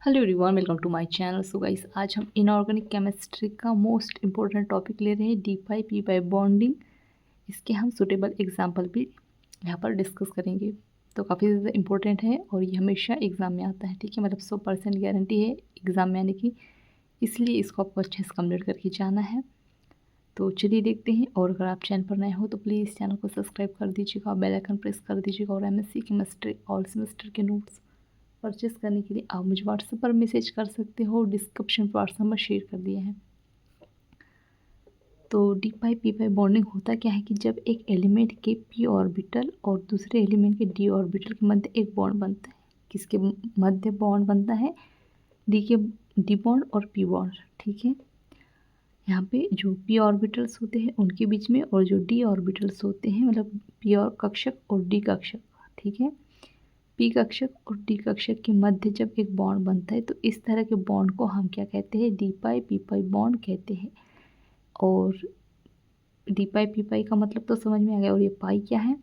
Hello everyone, welcome to my channel. So guys, आज हम inorganic chemistry का most important topic ले रहे हैं, D pi P pi bonding. इसके हम सुटेबल एग्जांपल भी यहाँ पर डिस्कस करेंगे। तो काफ़ी ज़्यादा इंपॉर्टेंट है और ये हमेशा एग्ज़ाम में आता है। ठीक है, मतलब 100% गारंटी है एग्ज़ाम में आने की, इसलिए इसको आपको अच्छे से कंप्लीट करके जाना है। तो चलिए देखते हैं। और अगर आप चैनल पर नए हो तो प्लीज़ चैनल को सब्सक्राइब कर दीजिएगा, बेल आइकन प्रेस कर दीजिएगा। और एमएससी केमिस्ट्री ऑल सेमेस्टर के नोट्स परचेस करने के लिए आप मुझे व्हाट्सएप पर मैसेज कर सकते हो। डिस्क्रिप्शन पर व्हाट्सएप नंबर शेयर कर दिया है। तो D pi P pi bonding होता क्या है कि जब एक एलिमेंट के पी ऑर्बिटल और दूसरे एलिमेंट के डी ऑर्बिटल के मध्य एक बॉन्ड बनता है। किसके मध्य बॉन्ड बनता है? डी बॉन्ड और पी बॉन्ड। ठीक है, यहाँ पे जो पी ऑर्बिटल्स होते हैं उनके बीच में, और जो डी ऑर्बिटल्स होते हैं मतलब पी और कक्षक और डी कक्षक। ठीक है, पी कक्षक और डी कक्षक के मध्य जब एक बॉन्ड बनता है तो इस तरह के बॉन्ड को हम क्या कहते हैं? D pi P pi bond कहते हैं। और डी पाई पी पाई का मतलब तो समझ में आ गया। और ये पाई क्या है?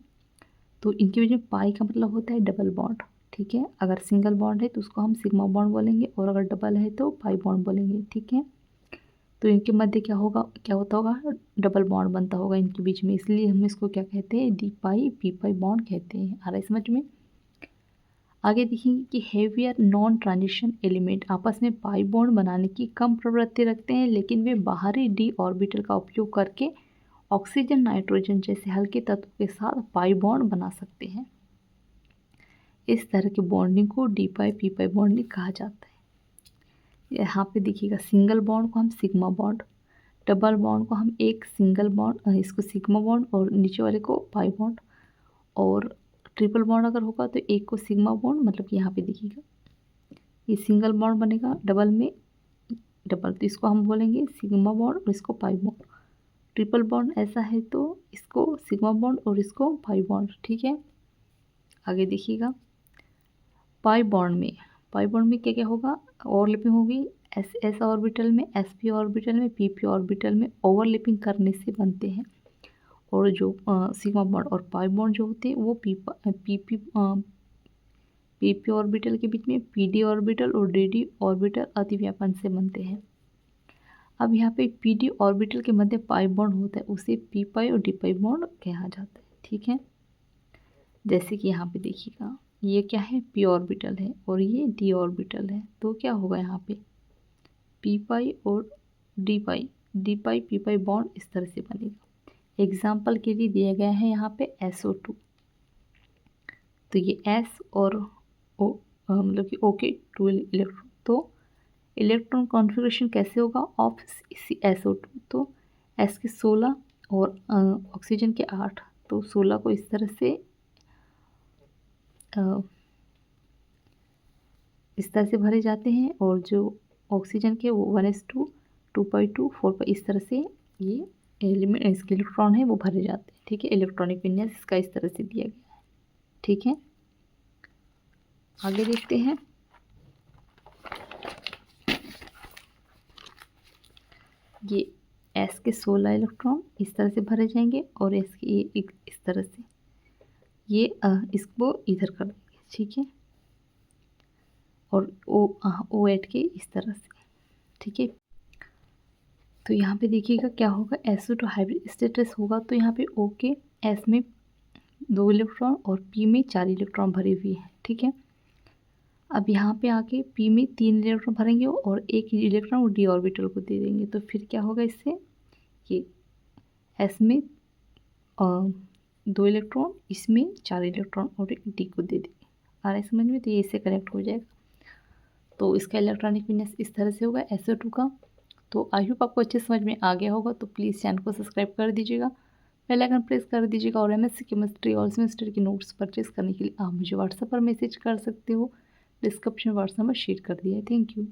तो इनके बीच में पाई का मतलब होता है डबल बॉन्ड। ठीक है, अगर सिंगल बॉन्ड है तो उसको हम सिग्मा बॉन्ड बोलेंगे, और अगर डबल है तो पाई बॉन्ड बोलेंगे। ठीक है, तो इनके मध्य क्या होगा, क्या होता होगा? डबल बॉन्ड बनता होगा इनके बीच में, इसलिए हम इसको क्या कहते हैं? D pi P pi bond कहते हैं। आ रहा है समझ में? आगे देखेंगे कि हेवियर नॉन ट्रांजिशन एलिमेंट आपस में पाई बॉन्ड बनाने की कम प्रवृत्ति रखते हैं, लेकिन वे बाहरी डी ऑर्बिटल का उपयोग करके ऑक्सीजन नाइट्रोजन जैसे हल्के तत्व के साथ पाई बॉन्ड बना सकते हैं। इस तरह की बॉन्डिंग को D pi P pi bonding कहा जाता है। यहाँ पे देखिएगा, सिंगल बॉन्ड को हम सिग्मा बॉन्ड, डबल बॉन्ड को हम एक सिंगल बॉन्ड, इसको सिग्मा बॉन्ड, और नीचे वाले को पाई बॉन्ड। और ट्रिपल बॉन्ड अगर होगा तो एक को सिग्मा बॉन्ड, मतलब कि यहाँ पे देखिएगा ये सिंगल बॉन्ड बनेगा, डबल में डबल तो इसको हम बोलेंगे सिग्मा बॉन्ड और इसको पाई बॉन्ड। ट्रिपल बॉन्ड ऐसा है तो इसको सिग्मा बॉन्ड और इसको पाई बॉन्ड। ठीक है, आगे देखिएगा, पाई बॉन्ड में क्या क्या होगा? ओवरलैपिंग होगी। एस एस ऑर्बिटल में, एस पी ऑर्बिटल में, पी पी ऑर्बिटल में ओवरलैपिंग करने से बनते हैं। और जो सिग्मा बॉन्ड और पाई बॉन्ड जो होते हैं वो पी पी ऑर्बिटल के बीच में पी डी ऑर्बिटल और डी डी ऑर्बिटल अतिव्यापन से बनते हैं। अब यहाँ पे पी डी ऑर्बिटल के मध्य पाई बॉन्ड होता है, उसे पी पाई और डी पाई बॉन्ड कहा जाता है। ठीक है, जैसे कि यहाँ पे देखिएगा, ये क्या है? पी ऑर्बिटल है और ये डी ऑर्बिटल है, तो क्या होगा यहाँ पे? पी पाई और D pi P pi bond इस तरह से बनेगा। एग्जाम्पल के लिए दिया गया है यहाँ पे SO2। तो ये S और O मतलब कि O के 2 इलेक्ट्रॉन, तो इलेक्ट्रॉन कॉन्फ़िगरेशन कैसे होगा ऑफ SO2? तो S के 16 और ऑक्सीजन के 8, तो 16 को इस तरह से भरे जाते हैं, और जो ऑक्सीजन के वो 1s2 2/2 4 इस तरह से ये एलिमेंट इसके इलेक्ट्रॉन है वो भरे जाते हैं। ठीक है, इलेक्ट्रॉनिक विन्यास इसका इस तरह से दिया गया है। ठीक है, आगे देखते हैं। ये S के 16 इलेक्ट्रॉन इस तरह से भरे जाएंगे, और S के ये इस तरह से ये इसको इधर कर देंगे। ठीक है, और O8 के इस तरह से। ठीक है, तो यहाँ पे देखिएगा क्या होगा? SO2 हाइब्रिड स्टेटस होगा, तो यहाँ पे O के S में 2 इलेक्ट्रॉन और P में 4 इलेक्ट्रॉन भरे हुए हैं। ठीक है, अब यहाँ पे आके P में 3 इलेक्ट्रॉन भरेंगे और एक इलेक्ट्रॉन वो डी ऑर्बिटल को दे देंगे, तो फिर क्या होगा इससे? ये S में 2 इलेक्ट्रॉन, इसमें 4 इलेक्ट्रॉन और एक डी को दे देंगे। आ रहा है समझ में? तो ये इससे कनेक्ट हो जाएगा। तो इसका इलेक्ट्रॉनिक विन्यास इस तरह से होगा SO2 का। तो आई होप आपको अच्छे समझ में आ गया होगा। तो प्लीज़ चैनल को सब्सक्राइब कर दीजिएगा, बेल आइकन प्रेस कर दीजिएगा। और एमएससी केमिस्ट्री ऑल सेमेस्टर के नोट्स परचेस करने के लिए आप मुझे व्हाट्सएप पर मैसेज कर सकते हो। डिस्क्रिप्शन व्हाट्सएप में शेयर कर दिया है। Thank you.